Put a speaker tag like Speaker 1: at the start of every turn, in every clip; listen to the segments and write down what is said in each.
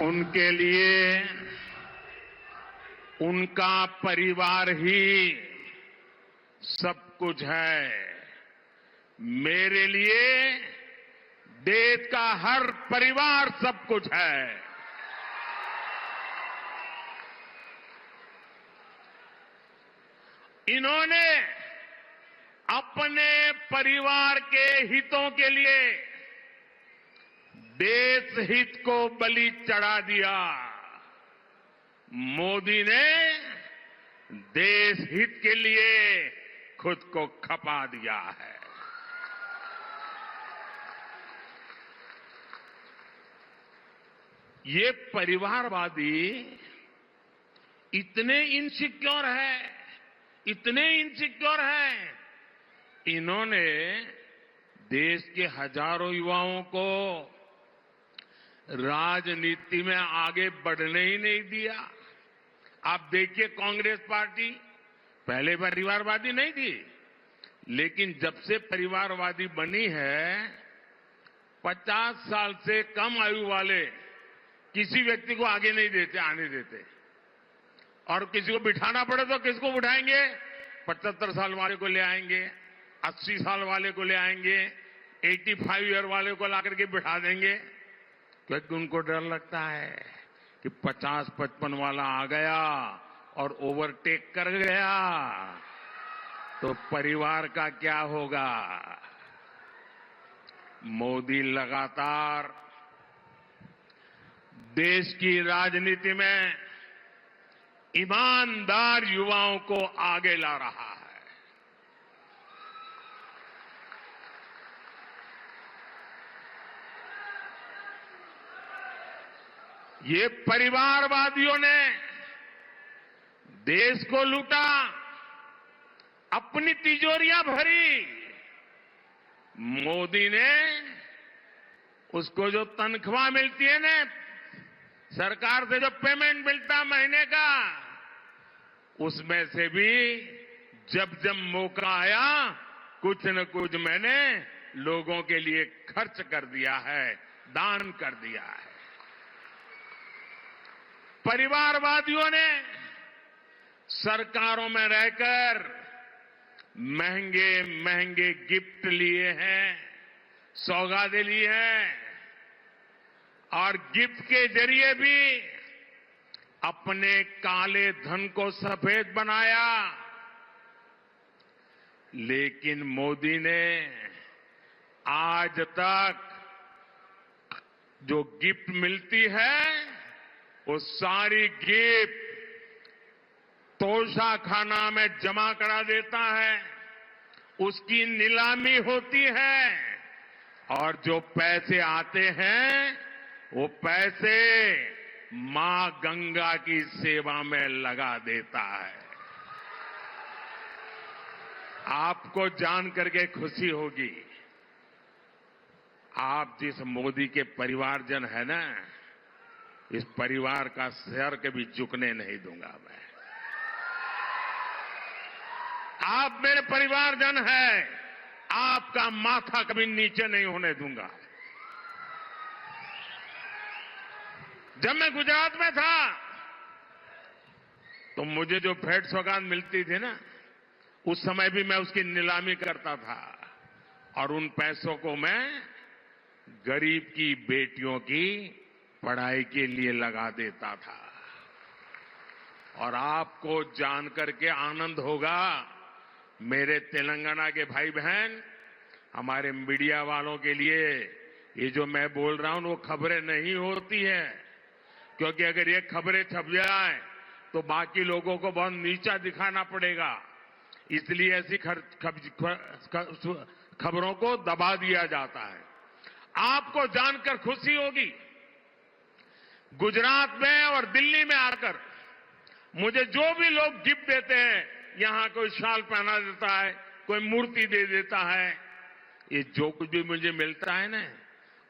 Speaker 1: उनके लिए उनका परिवार ही सब कुछ है। मेरे लिए देश का हर परिवार सब कुछ है। इन्होंने अपने परिवार के हितों के लिए देश हित को बलि चढ़ा दिया। मोदी ने देश हित के लिए खुद को खपा दिया है। ये परिवारवादी इतने इनसिक्योर है, इन्होंने देश के हजारों युवाओं को राजनीति में आगे बढ़ने ही नहीं दिया। आप देखिए, कांग्रेस पार्टी पहले परिवारवादी नहीं थी, लेकिन जब से परिवारवादी बनी है, 50 साल से कम आयु वाले किसी व्यक्ति को आगे नहीं देते, आने देते। और किसी को बिठाना पड़े तो किसको बिठाएंगे? 75 साल वाले को ले आएंगे, 80 साल वाले को ले आएंगे, 85 ईयर वाले को लाकर के बिठा देंगे, क्योंकि उनको डर लगता है कि 50-55 वाला आ गया और ओवरटेक कर गया तो परिवार का क्या होगा। मोदी लगातार देश की राजनीति में ईमानदार युवाओं को आगे ला रहा है। ये परिवारवादियों ने देश को लूटा, अपनी तिजोरियां भरी। मोदी ने उसको जो तनख्वाह मिलती है ना, सरकार से जो पेमेंट मिलता महीने का, उसमें से भी जब जब मौका आया कुछ न कुछ मैंने लोगों के लिए खर्च कर दिया है, दान कर दिया है। परिवारवादियों ने सरकारों में रहकर महंगे महंगे गिफ्ट लिए हैं, सौगातें ली हैं, और गिफ्ट के जरिए भी अपने काले धन को सफेद बनाया। लेकिन मोदी ने आज तक जो गिफ्ट मिलती है वो सारी गिफ्ट तोशाखाना में जमा करा देता है, उसकी नीलामी होती है, और जो पैसे आते हैं वो पैसे मां गंगा की सेवा में लगा देता है। आपको जान करके खुशी होगी, आप जिस मोदी के परिवारजन है ना, इस परिवार का सर कभी झुकने नहीं दूंगा मैं। आप मेरे परिवारजन हैं, आपका माथा कभी नीचे नहीं होने दूंगा। जब मैं गुजरात में था तो मुझे जो भेंट सौगात मिलती थी ना, उस समय भी मैं उसकी नीलामी करता था, और उन पैसों को मैं गरीब की बेटियों की पढ़ाई के लिए लगा देता था। और आपको जानकर के आनंद होगा, मेरे तेलंगाना के भाई बहन, हमारे मीडिया वालों के लिए ये जो मैं बोल रहा हूं वो खबरें नहीं होती है, क्योंकि अगर ये खबरें छप जाए तो बाकी लोगों को बहुत नीचा दिखाना पड़ेगा, इसलिए ऐसी खबरों को दबा दिया जाता है। आपको जानकर खुशी होगी, गुजरात में और दिल्ली में आकर मुझे जो भी लोग गिफ्ट देते हैं, यहां कोई शाल पहना देता है, कोई मूर्ति दे देता है, ये जो कुछ भी मुझे मिलता है ना,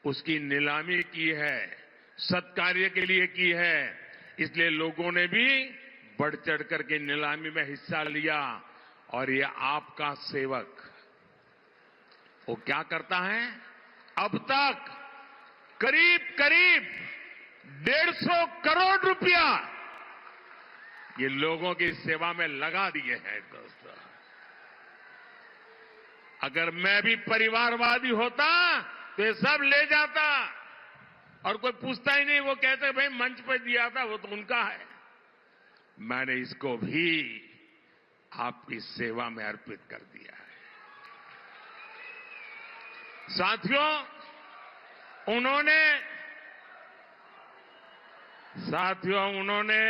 Speaker 1: उसकी नीलामी की है, सत्कार्य के लिए की है। इसलिए लोगों ने भी बढ़ चढ़ करके नीलामी में हिस्सा लिया। और ये आपका सेवक वो क्या करता है, अब तक करीब करीब 150 करोड़ रुपया ये लोगों की सेवा में लगा दिए हैं दोस्तों। अगर मैं भी परिवारवादी होता तो ये सब ले जाता और कोई पूछता ही नहीं। वो कहते भाई मंच पर दिया था, वो तो उनका है। मैंने इसको भी आपकी सेवा में अर्पित कर दिया है। साथियों, उन्होंने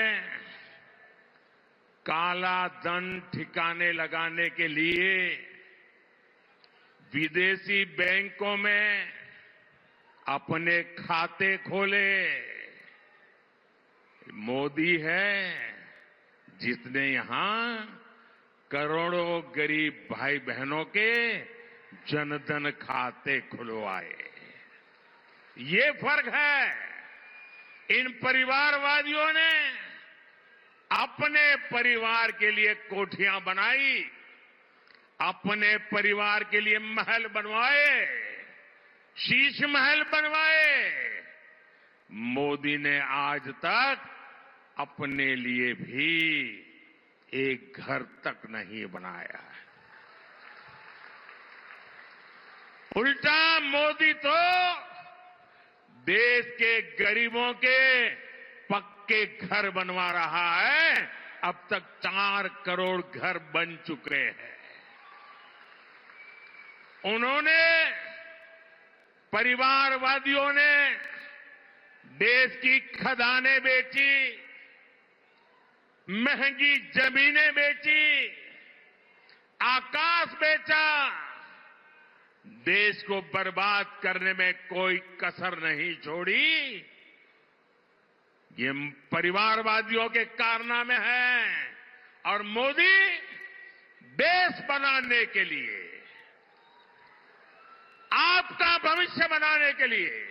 Speaker 1: काला धन ठिकाने लगाने के लिए विदेशी बैंकों में अपने खाते खोले। मोदी है जिसने यहां करोड़ों गरीब भाई बहनों के जनधन खाते खुलवाए। ये फर्क है। इन परिवारवादियों ने अपने परिवार के लिए कोठियां बनाई, अपने परिवार के लिए महल बनवाए, शीश महल बनवाए। मोदी ने आज तक अपने लिए भी एक घर तक नहीं बनाया। उल्टा मोदी तो देश के गरीबों के पक्के घर बनवा रहा है। अब तक 4 करोड़ घर बन चुके हैं। परिवारवादियों ने देश की खदानें बेची, महंगी जमीनें बेची, आकाश बेचा। देश को बर्बाद करने में कोई कसर नहीं छोड़ी। ये परिवारवादियों के कारनामे हैं। और मोदी देश बनाने के लिए, आपका भविष्य बनाने के लिए,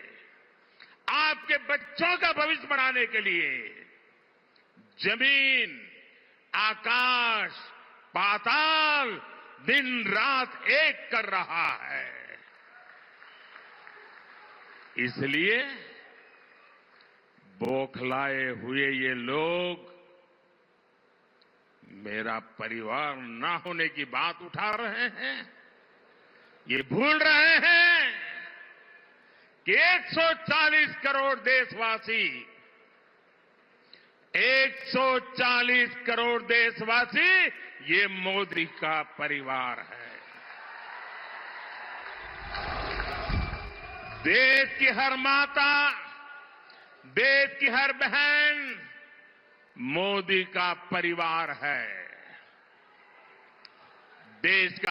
Speaker 1: आपके बच्चों का भविष्य बनाने के लिए जमीन, आकाश, पाताल दिन रात एक कर रहा है। इसलिए बौखलाए हुए ये लोग मेरा परिवार ना होने की बात उठा रहे हैं। ये भूल रहे हैं कि 140 करोड़ देशवासी, 140 करोड़ देशवासी ये मोदी का परिवार है। देश की हर माता, देश की हर बहन मोदी का परिवार है। देश का